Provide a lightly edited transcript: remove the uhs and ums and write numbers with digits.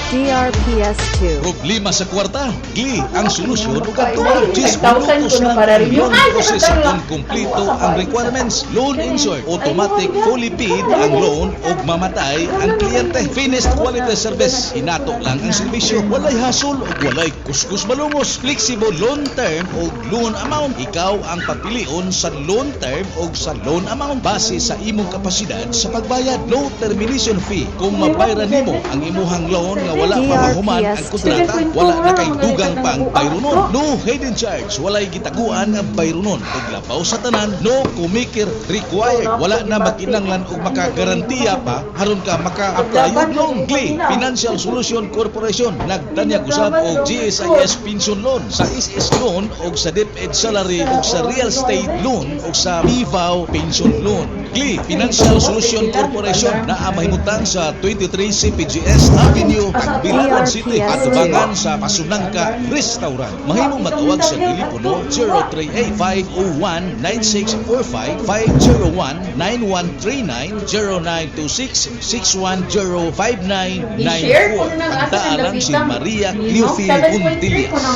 DRPS2. Problema sa kwarta, GLI ang solusyon ug adto 10,000 minutos ko na lang para ang review. loan Ay, process sakto kung lang. kumpleto ang requirements. Loan insert, automatic fully paid ang loan ug mamatay ang kliyente. Finished quality service, hinato lang ang serbisyo. Walay hasol ug walay kuskus malungos. Flexible loan term ug loan amount. Ikaw ang papilion sa loan term ug sa loan amount base sa imong kapasidad sa pagbayad. No termination fee. Kung mabayran nimo ang imuhang loan nga wala pa mahuman ang kontrata, wala na kay dugang pang bayronon. No hidden charge, walay gitaguan ang bayronon. Ug labaw sa tanan, no kumikir required. Wala na makinanglan ug makagarantiya pa haron ka maka-apply og loan. GLI Financial Solution Corporation nagtanyag usab og GSIS pension loan, sa SS loan ug sa DepEd salary ug sa real estate loan ug sa PVAW pension loan. GLI Financial Solution Corporation naa mahimutang sa 23 CPGS Avenue, Bilaran City, atubangan sa Pasunangka Restaurant. Mahimong matawag sa telepono 038-501-9645, 501-9139, 0926-610-5994. I-share ko na ng asa Pagdaalan si Lapita. Maria No? Cleophil 7.3 Puntillas. ko na